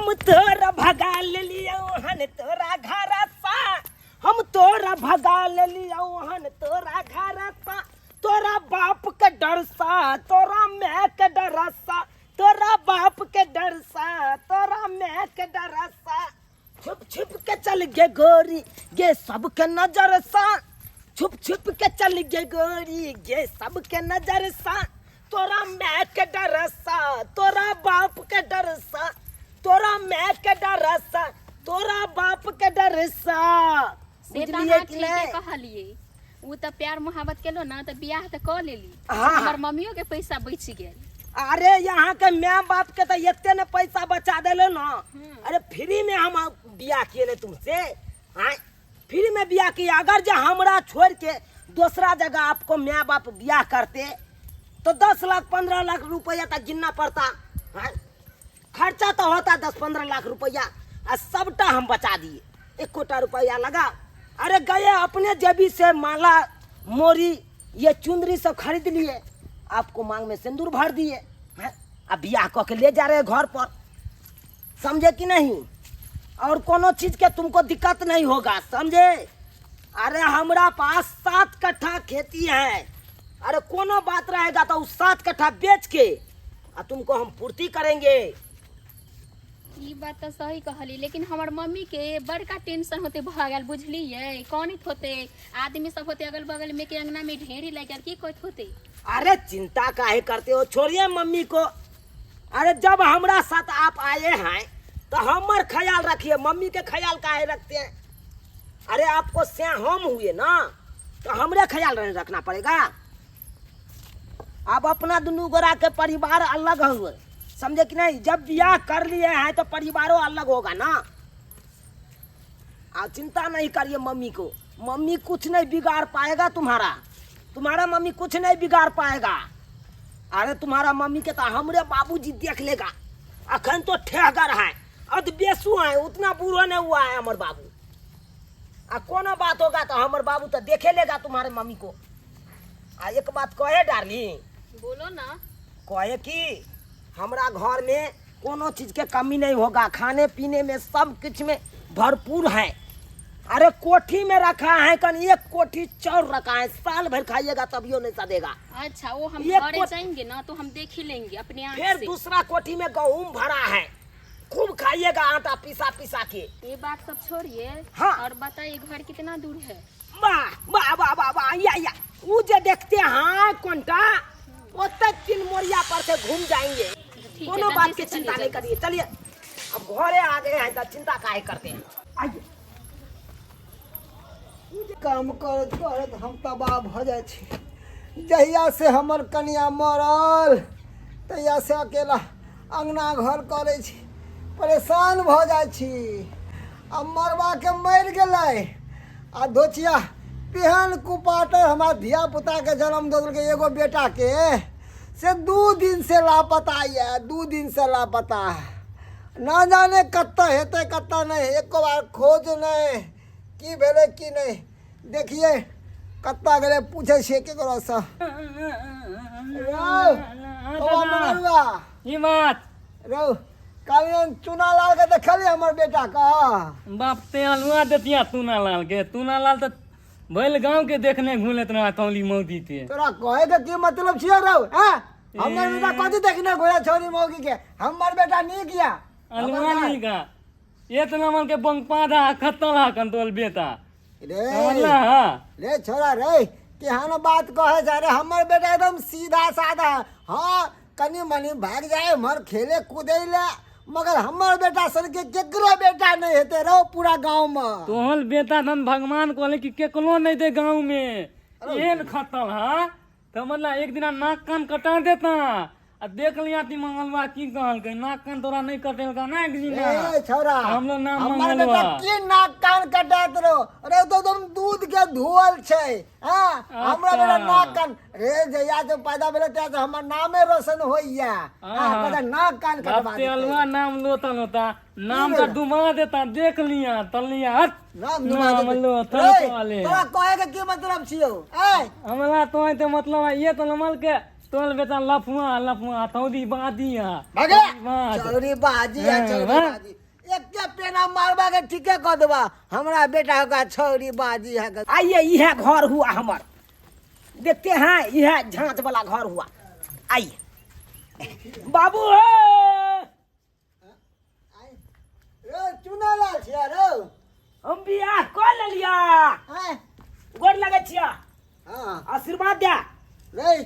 हम तोरा भगा ले लियो हन तोरा घर सा, हम तोरा भगा ले लियो हन तोरा घर सा, तोरा बाप के डर सा तोरा मैं के डर सा, तोरा बाप के डर सा तोरा मैं के डर सा, छुप छुप के चल गे गोरी गे सबके नजर सा, छुप छुप के चल गे गोरी गे सबके नजर सा, तोरा मैं के डर सा तोरा बाप के डर सा, तोरा मैं के डर सा तोरा बाप के डर सा। बुझलिए कि नहीं कहलिए वो तो प्यार मोहब्बत केलो ना तो बियाह तो कर लेली। हाँ। हमर मम्मियों के पैसा बच गेल। अरे यहाँ के माँ बाप के तो इतने ने पैसा बचा देले ना। अरे फ्री में हम बियाह किए ले तुमसे, हाँ फ्री में बियाह किए। अगर जो हमरा छोड़ के दूसरा जगह आपको माँ बाप बियाह करते तो 10 लाख 15 लाख रुपया तक गिनना पड़ता, हाँ? खर्चा तो होता 10-15 लाख रुपया, और सबटा हम बचा दिए, 1 कोटा रुपया लगा। अरे गए अपने जेबी से माला मोरी ये चुंदरी सब खरीद लिए, आपको मांग में सिंदूर भर दिए, हैं? अब बियाह कह के ले जा रहे घर पर, समझे कि नहीं? और कोनो चीज के तुमको दिक्कत नहीं होगा, समझे? अरे हमरा पास 7 कट्ठा खेती है, अरे कोनो बात रहेगा तो उस 7 कट्ठा बेच के तुमको हम पूर्ति करेंगे। ये बात तो सही कहली, लेकिन हमार मम्मी के बड़का टेंशन होते भगल, बुझलिए? कौन होते आदमी सब होते अगल बगल में के अंगना में ढेरी लगे की कहत होते। अरे चिंता काहे करते हो, छोड़िए मम्मी को। अरे जब हमरा साथ आप आए हैं तो हमार ख्याल रखिए, मम्मी के ख्याल काहे रखते हैं? अरे आपको से हम हुए ना तो हमरे ख्याल रखना पड़ेगा। अब अपना दोनों गोरा के परिवार अलग हुए, समझे कि नहीं? जब बियाह कर लिए हैं तो परिवारों अलग होगा ना। आप चिंता नहीं करिए मम्मी को, मम्मी कुछ नहीं बिगाड़ पाएगा तुम्हारा, तुम्हारा मम्मी कुछ नहीं बिगाड़ पाएगा। अरे तुम्हारा मम्मी के तो हमरे बाबूजी देख लेगा, अखन तो ठेहगर है और बेसु है, उतना बुरा नहीं हुआ है हमारे बाबू। कोनो बात होगा तो हमारे बाबू तो देखे लेगा तुम्हारे मम्मी को। एक बात कहे डार्लिंग, बोलो ना। कहे कि हमरा घर में कोनो चीज के कमी नहीं होगा, खाने पीने में सब कुछ में भरपूर है। अरे कोठी में रखा है कन 1 कोठी चाउर रखा है, साल भर खाइएगा तभियो नहीं सदेगा। अच्छा वो हम ये घरे जाएंगे ना तो हम देख ही लेंगे अपने आँख फिर से। दूसरा कोठी में गेहूं भरा है, खूब खाइएगा आटा पिसा पिसा के। ये बात सब छोड़िए। हाँ। और बताइए घर कितना दूर है? वाह वाह वाह वाह वाह, या वो जो देखते हैं कोंटा वो तक 3 मोरिया पर से घूम जाएंगे, ठीक है, कोनो जल्दी बात से की चिंता चलिए, नहीं करिए। चलिए अब घरे आ गए हैं तो चिंता काहे करते हैं, आइए। काम करत करत हम तबाह भ जाए छी। जहिया से हमर कनिया मरल तहिया से अकेला अंगना घर करे छी, परेशान भ जाए छी। अब मरवा के मर गेलै आ दोचिया पेहन कुपाटर हमार धिया पुता के जन्म दे देलकै, एगो बेटा के से 2 दिन से लापता है, 2 दिन से लापता है। ना जाने कत्ता हेतै कत्ता नहीं, एको बार खोज नहीं की भेलै की नहीं। देखिए कत्ता गेलै पूछे छियै केकरो से। ई बात रौ कालियन चुना लाल के देखली हमर बेटा का। बाप ते अलुआ देतिया तूना लाल के, तूना लाल तो भइल गांव के देखने घूमत रहा कौली मौदी ते। तोरा कहे के की मतलब छियै रौ? हैं हमर बेटा कथी देखने घोड़ा छोरी मौगी के, हमर बेटा नहीं किया अलुआ नहीं का ये तो नमन के बंगपादा खत्तल हा कंतोल बेटा समझला हा। रे छोरा रे केहन बात कहे जा रे, हमर बेटा एकदम सीधा साधा। हाँ कनी मनी भाग जाए मर खेले कूदे ले, मगर हमर बेटा सन के केकरो बेटा नहीं हेते रहो पूरा गांव में। तोहल बेटा धन भगवान कहले कि केकलो नहीं दे गांव में, एन खत्तल हा। तो मतलब एक दिन नाक कान कटा देता आ देख लिया ती मंगलवा की कहल के नाक कान तोरा नहीं कटेल का ना एक दिन। ए छोरा हम लोग नाम हमर मंगलवा बेटा की नाक कान कटात रहो रे, तो एकदम दूध के धुअल छै। हां हमरा बेटा नाक कान रे जया जो पैदा भेले त हमर नामे रोशन होइया। हां कहता नाक कान कटवा दे। अलवा नाम लोता लोता नाम का डुबा देता, देख लिया तलिया हट नाम नाम लो रे वाले। तोरा कहे के की मतलब छियो? ए हमरा तो मतलब ये तो नमल के तोल बेटा लफुआ लफुआ हथौड़ी बादिया भगे छौरी बाजी है छौरी हाँ। बाजी एक के पेना मारबा के ठीके कह देबा हमरा बेटा का छौरी बाजी है आइए यह घर हुआ हमार, देखते हैं यह झांच वाला घर हुआ। आइए बाबू है रो चुना लाल छिया रो हम बियाह कर लिया, हैं गोर लगे छिया, हां आशीर्वाद दे। रे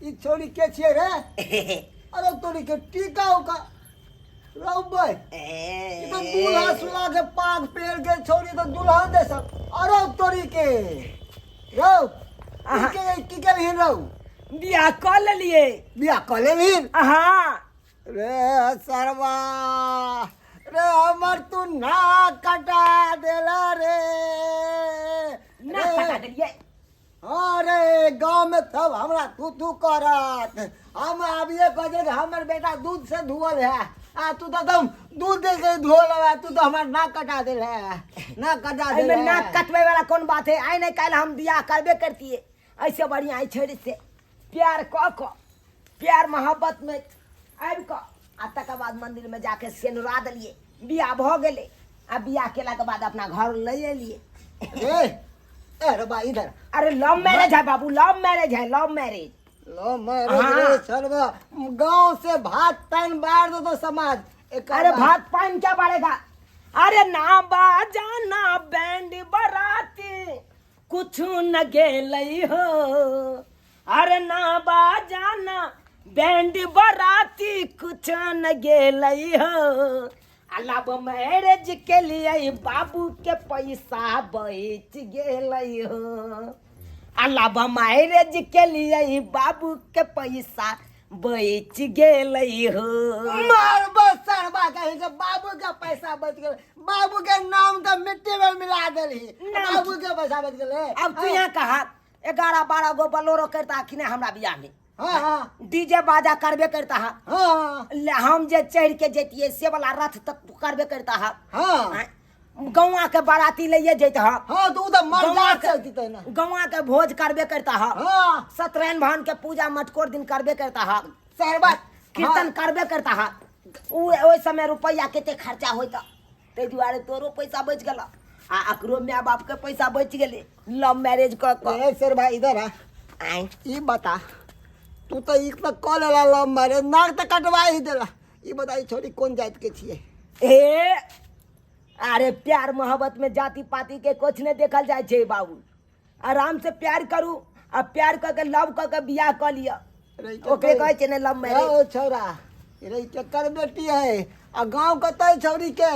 ई छोरी के छिए रे अरे तोरी के टीका का रो भाई ई तो दूल्हा सुला के पाग पेड़ के छोरी तो दूल्हा दे सब अरे तोरी के रो की के लिन रो बियाह कर लिए। बिया कले लिन हाँ रे सरवा रे हमर तू ना कटा देला रे ना कटा दिए। अरे गांव में सब हमरा तू करत हम अब ये कहे कि हमर बेटा दूध से धुअल है आ तू तो तुम दूध दे के धोल है तू तो हमार नाक कटा दे है नाक कटा दे में नाक कटवे वाला कौन बात है? आई नहीं कल हम बियाह करबे करती है ऐसे बढ़िया आई छेड़ी से प्यार क प्यार मोहब्बत में आबि क आ तक बाद मंदिर में जाके सेनुरा दिलिए, बियाह भ गेले। आ बियाह केला के बाद अपना घर ले एलिए। ए रे बा इधर अरे लव मैरिज है बाबू, लव मैरिज है, लव मैरिज। लो मैं सरवा गांव से भात पान बार दो तो समाज अरे भात पान क्या बाड़ेगा? अरे ना बाजा ना बैंड बराती कुछ न गेलई हो, अरे ना बाजा ना बैंड बराती कुछ न गेलई हो। अलाब मैरिज के लिए बाबू के पैसा बच गेलई हो, अलाब मैरिज के लिए बाबू के पैसा बच गेलई हो। मार बस सरवा कहीं के बाबू का पैसा बच गए बाबू के नाम तो मिट्टी में मिला देली बाबू के पैसा बच गए अब तू यहाँ कहा 11-12 गो बलोरो करता कि नहीं हमरा बियाह में? हाँ हाँ डीजे बाजा करबे करता है, हाँ हम जे चढ़ के जतिये से वाला रथ तक करबे करता है। हाँ गौवा के बाराती ले जैता है, हाँ तो उधर मर गौवा जा चलती तो ना गौवा के भोज करबे करता है, हाँ सत्यनारायण भगवान के पूजा मटकोर दिन करबे करता है, सरवा कीर्तन करबे करता है। ओइ समय रुपया केते खर्चा होता, ते दुआरे तोरो पैसा बच गला आ अकरो माय बाप के पैसा बच गेले लव मैरिज क। सरवा इधर आ आई ये बता तू तो एक तक कॉल ला लो मारे नाक तक कटवा ही देला ये बताई छोरी कौन जात के छिए ए अरे प्यार मोहब्बत में जाति पाति के कुछ नहीं देखल जाए छे बाबू। आराम से प्यार करू आ प्यार करके लव करके बियाह कर लिया, ओके कहे छे ने लव मैरिज। ओ छौरा रे चक्कर बेटी है आ गांव का तय छौरी के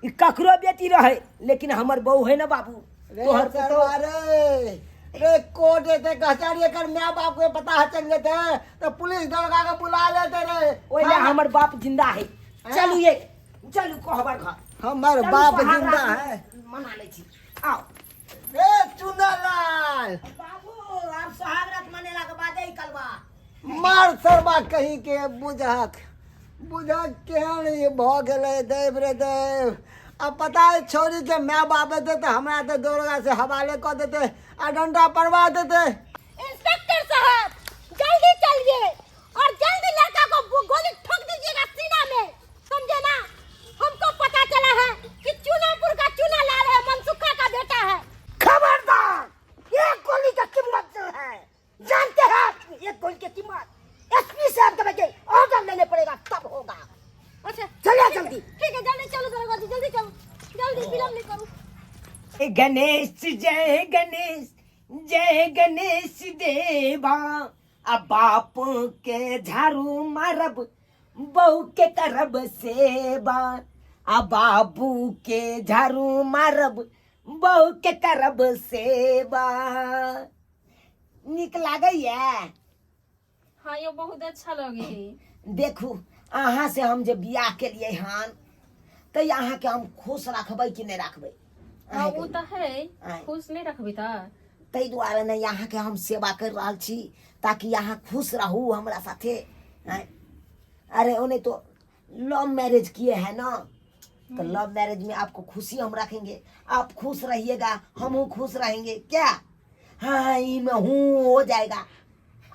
ई ककरो बेटी रहे लेकिन हमर बहू है ना बाबू। रे तोहर सरवा रे रे कोर्ट थे कचहरी कर माँ बाप को पता चल लेते तो पुलिस दरोगा के बुला लेते रे ओइले हमर बाप जिंदा है। चलिए चलू कहबर घर, हमार चलू बाप सोहाग जिंदा रात है मना ले छी। आओ रे चुनालाल बाबू, आप सोहाग रात मनेला के बाद ही कलवा मार सरवा कहीं के बुझक केहन ये भ गेले देव रे देव। अब पता है छोरी के माँ बाप देते तो हमरा तो दरोगा से हवाले कर देते आ डंडा परवा देते। इंस्पेक्टर साहब जल्दी चलिए और जल्दी लड़का को गोली ठोक दीजिएगा सीना में, समझे ना? हमको पता चला है कि चूनापुर का चूना लाल है, मनसुखा का बेटा है। खबरदार, एक गोली का कीमत जो है जानते हैं आप? एक गोली की कीमत एसपी साहब के बजे ऑर्डर लेने पड़ेगा तब होगा। अच्छा चलिए जल्दी। ठीक है जल्दी चलो दरोगा जी, जल्दी चलो, जल्दी विलम्ब नहीं करो। गणेश जय गणेश देवा, अब बाप के झाड़ू मारब बहू के करब सेवा, अब बाबू के झाड़ू मारब बहू के करब सेवा। निक लागैया? हाँ ये बहुत अच्छा लगे। देखू अहाँ से हम जे बियाह के लिए हन तो यहाँ के हम खुश रखबै कि नहीं रखबै? हाँ वो तो है, आय। खुश नहीं रखबी ता तै दुआरे ने यहाँ के हम सेवा कर रहा छी ताकि यहाँ खुश रहू हमरा साथे। आय। अरे उन्हें तो लव मैरिज किए है ना, तो लव मैरिज में आपको खुशी हम रखेंगे, आप खुश रहिएगा हम खुश रहेंगे क्या? हाँ में हूँ हो जाएगा।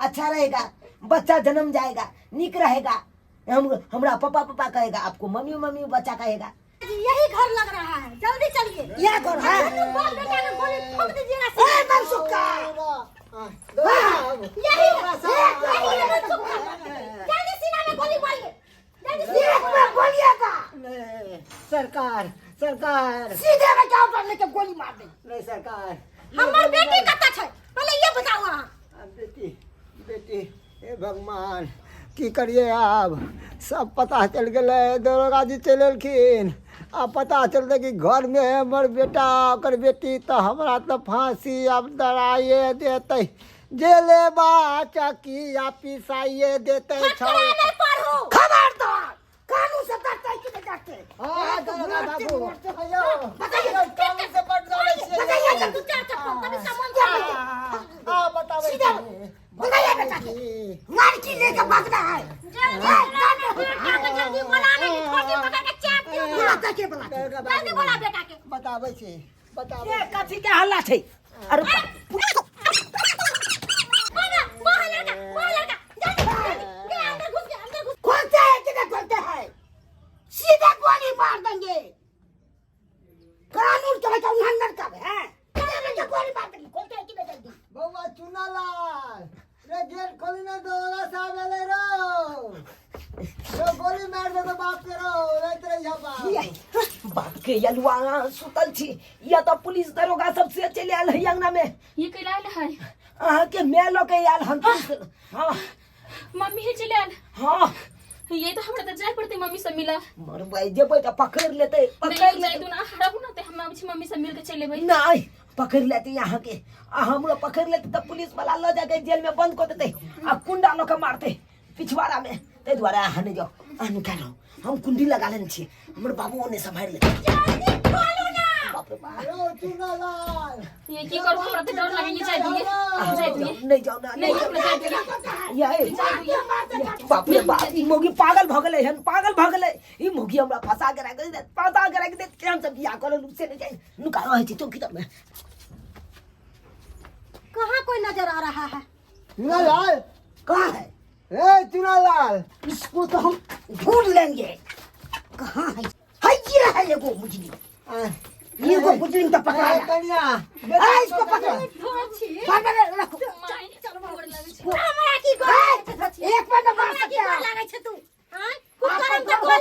अच्छा रहेगा, बच्चा जन्म जाएगा, निक रहेगा। हमरा पापा पापा कहेगा, आपको मम्मी मम्मी बच्चा कहेगा। यही घर लग रहा है, जल्दी चलिए। यह घर है। दोनों बाप बेटा को गोली ठोक दीजिएगा ए, सीने में। मनसुखा! यही है मनसुखा। जल्दी सीना में गोली मारिए, जल्दी सीना एक में बोलिएगा, नहीं, सरकार सरकार सीधे में क्या उठा लेके गोली मार दे। नहीं सरकार। हमार बेटी कत्ता छै, पहले ये बताओ अहाँ। बेटी बेटी हे भगवान की करिए आब। सब पता चल गए, दरोगा जी चल एलखिन। अब पता चलते कि घर में है हमर बेटा और बेटी, तो हमरा तो फांसी अब डराइए देते, जेले बा चकी या पिसाइए देते। खतरा नहीं पढ़ो। खबरदार, कानून से डरते कि नहीं डरते? हाँ दरोगा बाबू बताइए, कानून से बच जाए बताइए जब 2-4 चप्पल तभी सामान जाए। हाँ बताओ सीधा बताइए बेटा के, लड़की लेके भागना है। जल्दी बोला नहीं, खोजी पकड़ के चाप दियो। बुलाता के बुलाता? जल्दी बोला बेटा के। बताबै छी बताबै ये कथी के हल्ला छै? अरे वो लड़का, जल्दी ये अंदर घुस। खोलते हैं कि नहीं खोलते हैं? सीधे गोली मार देंगे। कानून के बच्चा उल्लंघन कर है। सीधे गोली मार देंगे। खोलते हैं कि नहीं जल्दी? बउआ चुनालाल रे गेट खोली ना, दरोगा साहब एले रो। जो गोली मार दे तो बाप के रो रहत रही हबा। बाप के यलुआ सुतल छी, या तो पुलिस दरोगा सबसे चले आल है अंगना में। ये कैला है? अहाँ के मैं लोग आल हम पुलिस। हाँ मम्मी ही चले आल। हाँ, ये तो हमरा तो जाय पड़ते मम्मी से मिला। मर भाई जेबै तो पकड़ लेते, पकड़ नहीं जाय लेते। तू ना रहू ना ते हम मम्मी से मिल के चले भाई। नहीं पकड़ लेते यहाँ के, हम लोग पकड़ लेते तो पुलिस वाला लो जाके जेल में बंद कर देते, आ कुंडा लो के मारते पिछवाड़ा में। ते द्वारा अहाँ नहीं जाओ, अहाँ निकालो, हम कुंडी लगा लेने छी, हमर बाबू ने संभाल ले। बाप रे बाप, रो चुनालाल ये की करू, हमरा तो डर लगे। ये जाय दिए, जाय दिए। नहीं जाओ ना, नहीं हमरा जाय दिए। ये बाप रे बाप, ई मोगी पागल भ गेलै हन, पागल भ गेलै। ई मोगी हमरा फंसा के रख दे, फंसा के रख दे, केहन से बियाह करल से नहीं जाए। नुका रहे छी चौकी तर में। कहाँ कोई नजर आ रहा है? चुनालाल कहाँ है? ए चुनालाल इसको तो हम ढूंढ लेंगे। कहाँ है? ये है एगो मुजरी, ये को मुजरी तो पकड़ा। कन्या इसको पकड़ो, पकड़ रखो। माई चल गोड़ लगे छै। हमरा की गोल एक पे तो मार सकते गोल हैं। लागे छै तू? हां कुकरम के खोले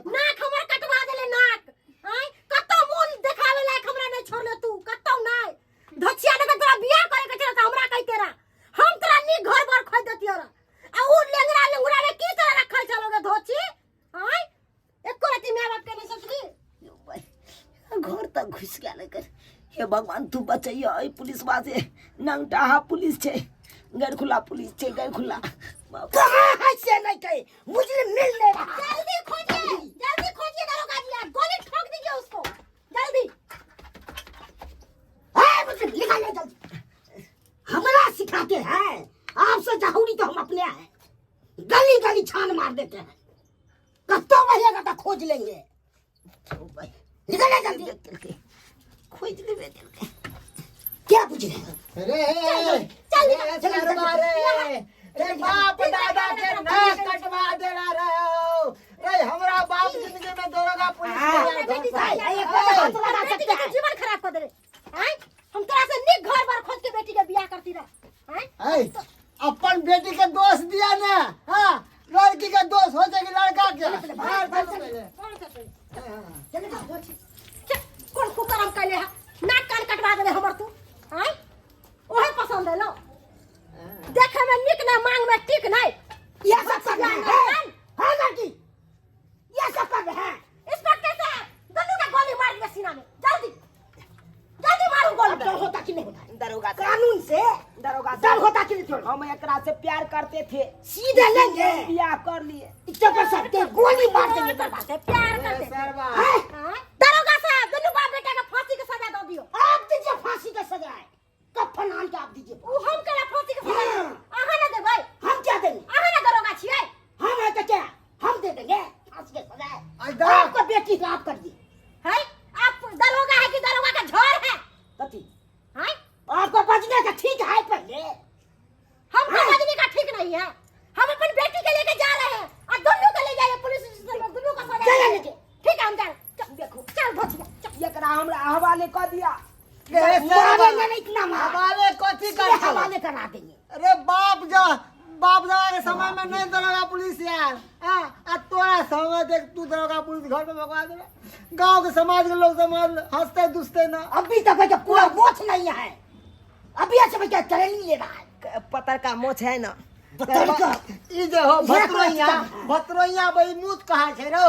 नाक हमर कटवा देले नाक। हां कत्तो मुंह देखावे लायक हमरा नहीं छोड़ले तू, कत्तो नहीं। धछिया ने तोरा बियाह करे के चलता हमरा कहि तेरा, हम तोरा नी घर बार खोज देतियो रा। आ उ लेंगरा लेंगरा में की तरह रखल चलोगे धोची? हां एको रति माय बाप के नहीं सोचली। घर तक घुस गया लेकर। हे भगवान तू बचैया, ई पुलिस बाजे नंगटाहा पुलिस छे, गैर खुला पुलिस छे, गैर खुला। कहाँ है से नहीं कहे, मुझे मिल नहीं रहा। जल्दी खोजिए दरोगा जी, गोली ठोक दीजिए उसको जल्दी। मुझे निकाले जल्दी। हमरा सिखाते हैं, आपसे चाहूरी तो हम अपने हैं। गली गली छान मार देते हैं, कत्तो बहेगा तो खोज लेंगे। निकले जल्दी, खोज ले जल्दी। क्या पूछ रहे हो? रे रे बाप दादा के नाक कटवा देला रहो रे। हमरा बाप जिंदगी में दरोगा पुलिस जीवन खराब कर दे रे। हम तोरा से निक घर बार खोज के बेटी के बियाह करती रह। अपन बेटी के दोष दिया ना। हाँ लड़की का दोष हो जाएगी, लड़का के बाहर चलो पहले। कौन कुकरम कैले है, नाक कान कटवा देले हमर तू। हां ओहे पसंद है लो, देखे में निक ना, मांग में टिक नहीं। ये सब कर रहे हैं, हाँ लड़की, ये सब कर रहे हैं। इंस्पेक्टर साहब दोनों का गोली मार दिया सीना में, जल्दी जल्दी मारो गोली। डर होता कि नहीं होता? दरोगा कानून से दरोगा डर होता कि नहीं? हम एकरा से प्यार करते थे, सीधे लेंगे, बियाह कर लिए, इच्छा कर सकते, गोली मार देंगे। से प्यार करते सरवा हां दरोगा साहब दोनों बाप बेटा का फांसी की सजा दो दियो। आप दीजिए फांसी का सजा है, कफन आन के आप दीजिए। उ हम केला फांसी की सजा आहा ना दे भाई, हम क्या देंगे? आहा ना दरोगा छिए। हम है तो क्या, हम दे देंगे फांसी का सजा अदा। है। आपका बेटी का आप कर दिए। है आप दरोगा है कि दरोगा का झोर है? कथी हैं आपको बचने का ठीक है पहले। हमको बजने का नहीं है। हम अपन बेटी के लेके जा रहे हैं और दोनों को ले जाइए पुलिस स्टेशन में, दोनों का सजा लीजिए। ठीक है हम जा देखो चल भजिया एकरा हमरा हवाले कर दिया। मारेंगे नहीं इतना मार हवाले कथी कर हवाले करा देंगे। अरे बाप जा के समय में नहीं दरोगा पुलिस यार। आ तोरा समय देख तू दरोगा पुलिस घर में भगवा दे। गांव के समाज के लोग समाज हंसते दुसते ना। अभी तक भैया पूरा मोछ नहीं है, अभी ऐसे भैया चले नहीं ले रहा है। पतर का मोछ है ना। ई जे हो भत्रोइया बई मूत कहा छे रो।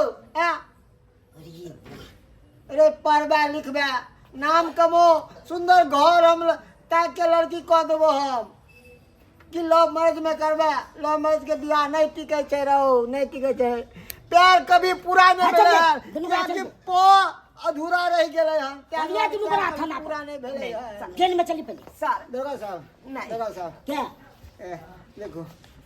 अरे पढ़बा लिखबा नाम कमो सुंदर घर हम ताके लड़की कह देबो हम कि लव मैरिज में करबा। लव मैरिज के बियाह नहीं टिके छे रो, नहीं टिके छे। प्यार कभी पूरा नहीं भेले है कि पो अधूरा रह गेले है। चलिए दुनू करा थाना पूरा नहीं भेले है। जेल में चली पहले सर दरोगा साहब नहीं। दरोगा साहब क्या देखो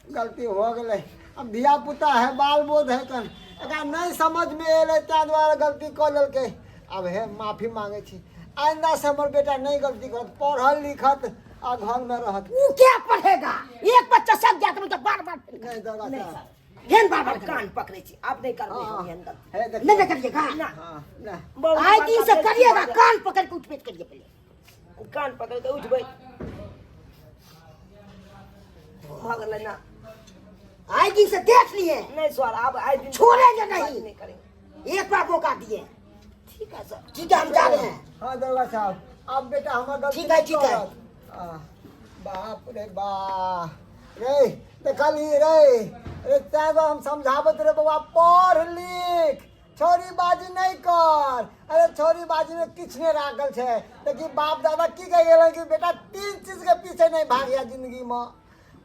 गलती हो गई। अब धिया पुता है बाल बोध है कन एकरा नहीं समझ में एले ता द्वारा गलती कर लेलके। अब हे माफी मांगे छी। आइंदा से हमर बेटा नहीं गलती करत, पढ़ल लिखत आ घर में रहत। वो क्या पढ़ेगा? एक बच्चा सब जाता तो बार-बार नहीं दरोगा साहब हेन बार-बार कान पकड़े छी। आप नहीं करबे हम हेन गलती। है देख नहीं करिएगा। हां ना बहुत आज बड़का दिन से गलती करिएगा, हो गया। कान पकड़ के उठपेट करिए पहले। कान पकड़ के उठबै भगले ना। आज दिन से देख लिए, नहीं सर आप आज दिन छोड़ेंगे बात नहीं। नहीं करेंगे। एक बार मौका दिए। ठीक है सर। ठीक है हम जा रहे हैं। हां दरोगा साहब अब बेटा हमर गलती ठीक है, ठीक है। बाप रे बा रे देखली रे रे तागो हम समझावत रे बाबा पढ़ लिख छोरी बाजी नहीं कर। अरे छोरी बाजी में किछ नहीं राखल छे। देखी बाप दादा की कह गेल कि बेटा तीन चीज के पीछे नहीं भागिया जिंदगी में,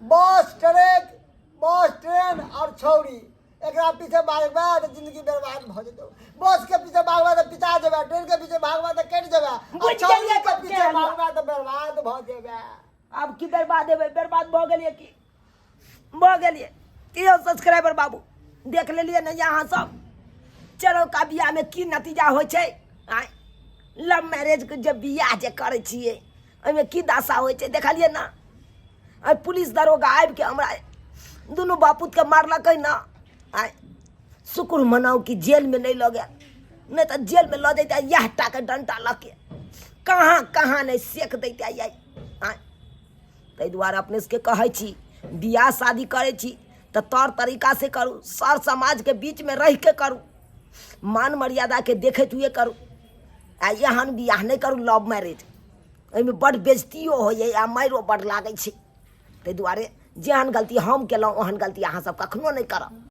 बस ट्रेन और छौरी। एकरा पीछे भागबा तो जिंदगी बर्बाद भ जेतौ। बस के पीछे भागबा तो पिता जेबा, ट्रेन के पीछे भागबा तो कट जेबा, और छौरी के पीछे भागबा तो बर्बाद भ जेबा। अब की बर्बाद है बर्बाद भ गेलिए की भ गेलिए। यो सब्सक्राइबर बाबू देख लेलिए ना यहाँ सब चलो का बियाह में की नतीजा होइ छै। आय लव मैरिज के जब बियाह जे करै छियै ओहिमे की दशा होइ छै देखलिए ना। आ पुलिस दरोगा आबि के हमरा दुनू बापूत के मारलकै ना। आय शुक्र मनाऊ कि जेल में नहीं लऽ गेल, नहीं तो जेल में लऽ दैते यह टा के डंटा लऽ के कहाँ कहाँ नहीं सेक दैते। आय ताहि दुआरे अपने सबके कहै छी बियाह शादी करै छी तऽ तौर तरीका से करू, सर समाज के बीच में रह के करू, मान मर्यादा के देखैत हुए करू। आ एहन बियाह नहीं करू लव मैरिज, एहिमे बड़ बेइज्जतियो होइए आ मारियो बड़ लागै छै। ताहि दुआरे जेहन गलती हम केलहुँ ओहन गलती अहाँ सब कखनो नहीं करब।